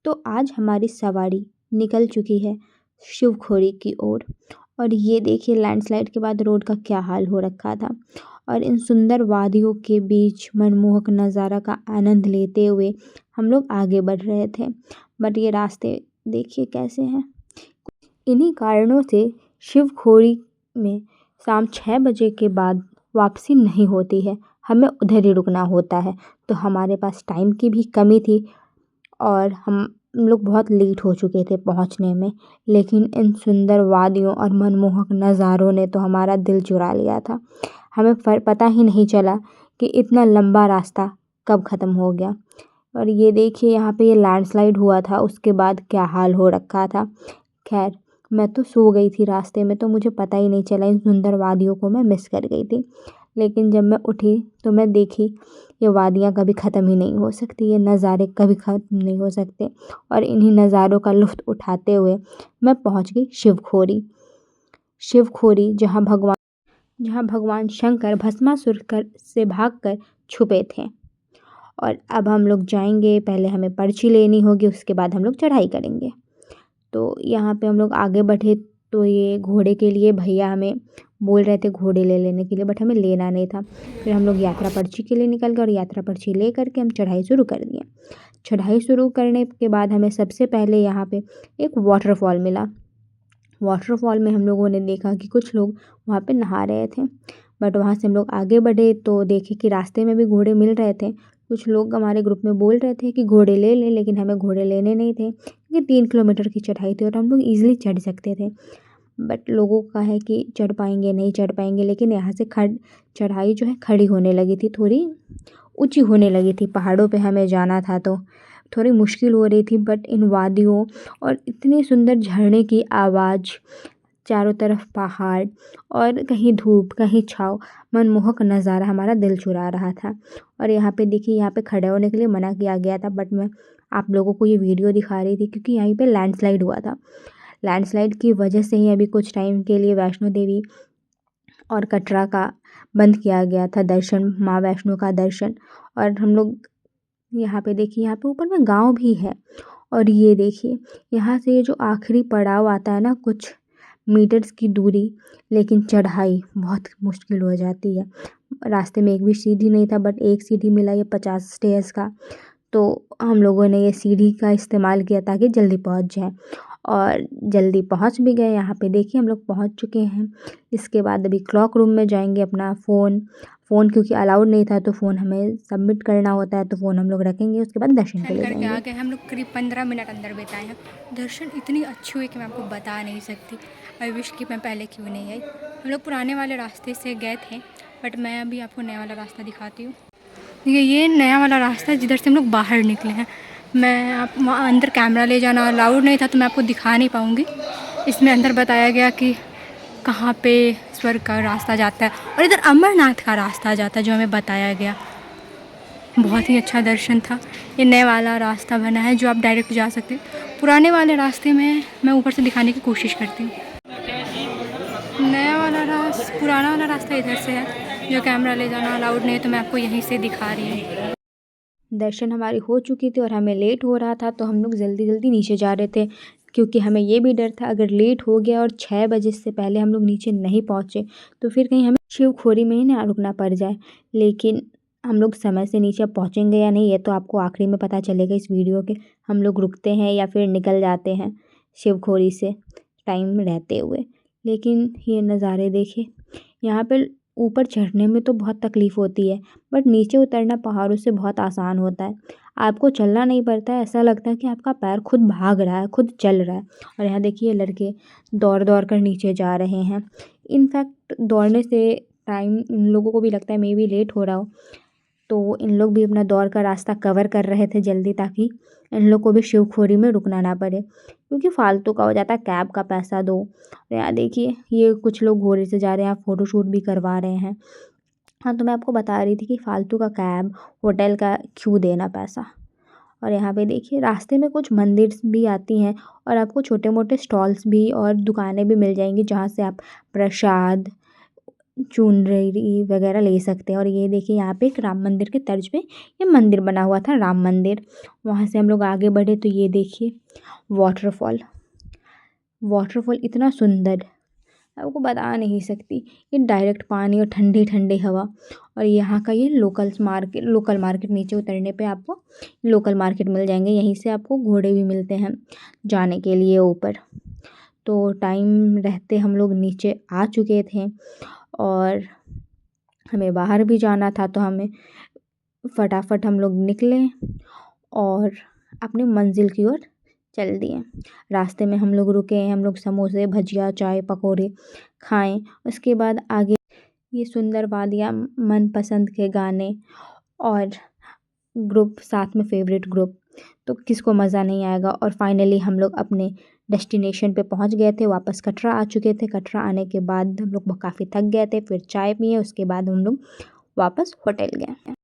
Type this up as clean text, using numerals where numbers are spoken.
तो आज हमारी सवारी निकल चुकी है शिवखोड़ी की ओर। और ये देखिए लैंडस्लाइड के बाद रोड का क्या हाल हो रखा था। और इन सुंदर वादियों के बीच मनमोहक नज़ारा का आनंद लेते हुए हम लोग आगे बढ़ रहे थे। बट ये रास्ते देखिए कैसे हैं। इन्हीं कारणों से शिवखोड़ी में शाम 6 बजे के बाद वापसी नहीं होती है, हमें उधर ही रुकना होता है। तो हमारे पास टाइम की भी कमी थी और हम लोग बहुत लेट हो चुके थे पहुंचने में। लेकिन इन सुंदर वादियों और मनमोहक नज़ारों ने तो हमारा दिल चुरा लिया था। हमें पता ही नहीं चला कि इतना लंबा रास्ता कब ख़त्म हो गया। और ये देखिए यहाँ पे ये लैंडस्लाइड हुआ था, उसके बाद क्या हाल हो रखा था। खैर मैं तो सो गई थी रास्ते में, तो मुझे पता ही नहीं चला। इन सुंदर वादियों को मैं मिस कर गई थी। लेकिन जब मैं उठी तो मैं देखी ये वादियाँ कभी ख़त्म ही नहीं हो सकती, ये नज़ारे कभी ख़त्म नहीं हो सकते। और इन्हीं नज़ारों का लुत्फ़ उठाते हुए मैं पहुंच गई शिवखोड़ी। शिवखोड़ी जहाँ भगवान शंकर भस्मासुर से भागकर छुपे थे। और अब हम लोग जाएंगे, पहले हमें पर्ची लेनी होगी, उसके बाद हम लोग चढ़ाई करेंगे। तो यहाँ पे हम लोग आगे बढ़े तो ये घोड़े के लिए भैया हमें बोल रहे थे घोड़े ले लेने के लिए, बट हमें लेना नहीं था। फिर हम लोग यात्रा पर्ची के लिए निकल गए और यात्रा पर्ची ले करके हम चढ़ाई शुरू कर दिए। चढ़ाई शुरू करने के बाद हमें सबसे पहले यहाँ पे एक वाटरफॉल मिला। वाटरफॉल में हम लोगों ने देखा कि कुछ लोग वहाँ पे नहा रहे थे। बट वहाँ से हम लोग आगे बढ़े तो देखे कि रास्ते में भी घोड़े मिल रहे थे। कुछ लोग हमारे ग्रुप में बोल रहे थे कि घोड़े ले लें, लेकिन हमें घोड़े लेने नहीं थे क्योंकि 3 किलोमीटर की चढ़ाई थी और हम लोग ईज़िली चढ़ सकते थे। बट लोगों का है कि चढ़ पाएंगे नहीं चढ़ पाएंगे। लेकिन यहाँ से चढ़ाई जो है खड़ी होने लगी थी, थोड़ी ऊंची होने लगी थी। पहाड़ों पे हमें जाना था तो थोड़ी मुश्किल हो रही थी। बट इन वादियों और इतनी सुंदर झरने की आवाज़, चारों तरफ पहाड़ और कहीं धूप कहीं छाँव, मनमोहक नज़ारा हमारा दिल चुरा रहा था। और यहाँ पे देखिए, यहाँ पे खड़े होने के लिए मना किया गया था, बट मैं आप लोगों को ये वीडियो दिखा रही थी क्योंकि यहीं पे लैंडस्लाइड हुआ था। लैंडस्लाइड की वजह से ही अभी कुछ टाइम के लिए वैष्णो देवी और कटरा का बंद किया गया था दर्शन, माँ वैष्णो का दर्शन। और हम लोग यहाँ पे देखिए, यहाँ पे ऊपर में गांव भी है। और ये देखिए यहाँ से ये जो आखिरी पड़ाव आता है ना, कुछ मीटर्स की दूरी, लेकिन चढ़ाई बहुत मुश्किल हो जाती है। रास्ते में एक भी सीढ़ी नहीं था, बट एक सीढ़ी मिला ये 50 स्टेयर्स का। तो हम लोगों ने ये सीढ़ी का इस्तेमाल किया ताकि जल्दी पहुंच जाएं। और जल्दी पहुंच भी गए। यहाँ पे देखिए हम लोग पहुंच चुके हैं। इसके बाद अभी क्लॉक रूम में जाएंगे। अपना फ़ोन क्योंकि अलाउड नहीं था तो फ़ोन हमें सबमिट करना होता है, तो फ़ोन हम लोग रखेंगे। उसके बाद दर्शन के लिए करके जाएंगे। आ गए। हम लोग करीब 15 मिनट अंदर बिताए हैं। दर्शन इतनी अच्छी हुई कि मैं आपको बता नहीं सकती। आई विश कि मैं पहले क्यों नहीं आई। हम लोग पुराने वाले रास्ते से गए थे, बट मैं अभी आपको नया वाला रास्ता दिखाती हूँ। ये नया वाला रास्ता है जिधर से हम लोग बाहर निकले हैं। मैं आप वहाँ अंदर कैमरा ले जाना अलाउड नहीं था, तो मैं आपको दिखा नहीं पाऊँगी। इसमें अंदर बताया गया कि कहाँ पे स्वर्ग का रास्ता जाता है, और इधर अमरनाथ का रास्ता जाता है जो हमें बताया गया। बहुत ही अच्छा दर्शन था। ये नया वाला रास्ता बना है जो आप डायरेक्ट जा सकते हैं। पुराने वाले रास्ते में मैं ऊपर से दिखाने की कोशिश करती हूँ। पुराना वाला रास्ता इधर से है, जो कैमरा ले जाना अलाउड नहीं है, तो मैं आपको यहीं से दिखा रही हूँ। दर्शन हमारी हो चुकी थी और हमें लेट हो रहा था, तो हम लोग जल्दी जल्दी नीचे जा रहे थे क्योंकि हमें ये भी डर था अगर लेट हो गया और 6 बजे से पहले हम लोग नीचे नहीं पहुँचे तो फिर कहीं हमें शिवखोड़ी में ही ना रुकना पड़ जाए। लेकिन हम लोग समय से नीचे पहुँचेंगे या नहीं, ये तो आपको आखिरी में पता चलेगा इस वीडियो के। हम लोग रुकते हैं या फिर निकल जाते हैं शिवखोड़ी से टाइम रहते हुए। लेकिन ये नज़ारे देखिए, यहाँ पर ऊपर चढ़ने में तो बहुत तकलीफ़ होती है, बट नीचे उतरना पहाड़ों से बहुत आसान होता है। आपको चलना नहीं पड़ता है, ऐसा लगता है कि आपका पैर खुद भाग रहा है, खुद चल रहा है। और यहाँ देखिए लड़के दौड़ दौड़ कर नीचे जा रहे हैं। इनफैक्ट दौड़ने से टाइम इन लोगों को भी लगता है मे बी लेट हो रहा हो, तो इन लोग भी अपना दौड़ का रास्ता कवर कर रहे थे जल्दी, ताकि इन लोग को भी शिवखोड़ी में रुकना ना पड़े, क्योंकि फालतू का हो जाता है, कैब का पैसा दो। तो यहाँ देखिए ये कुछ लोग घोड़े से जा रहे हैं, फ़ोटोशूट भी करवा रहे हैं। हाँ, तो मैं आपको बता रही थी कि फालतू का कैब, होटल का क्यों देना पैसा। और यहाँ पे देखिए रास्ते में कुछ मंदिर भी आती हैं और आपको छोटे मोटे स्टॉल्स भी और दुकानें भी मिल जाएंगी जहाँ से आप प्रसाद चुनरी वगैरह ले सकते हैं। और ये देखिए यहाँ पे एक राम मंदिर के तर्ज पे ये मंदिर बना हुआ था, राम मंदिर। वहाँ से हम लोग आगे बढ़े तो ये देखिए वाटरफॉल, वाटरफॉल इतना सुंदर, आपको बता नहीं सकती। ये डायरेक्ट पानी और ठंडी ठंडी हवा। और यहाँ का ये लोकल मार्केट नीचे उतरने पे आपको लोकल मार्केट मिल जाएंगे। यहीं से आपको घोड़े भी मिलते हैं जाने के लिए ऊपर। तो टाइम रहते हम लोग नीचे आ चुके थे और हमें बाहर भी जाना था, तो हमें फटाफट हम लोग निकले और अपनी मंजिल की ओर चल दिए। रास्ते में हम लोग रुके, हम लोग समोसे, भजिया, चाय, पकौड़े खाएं। उसके बाद आगे ये सुंदर वादियाँ, मनपसंद के गाने और ग्रुप साथ में, फेवरेट ग्रुप, तो किसको मज़ा नहीं आएगा। और फाइनली हम लोग अपने डेस्टिनेशन पे पहुंच गए थे, वापस कटरा आ चुके थे। कटरा आने के बाद हम लोग काफ़ी थक गए थे, फिर चाय पिए, उसके बाद हम लोग वापस होटल गए।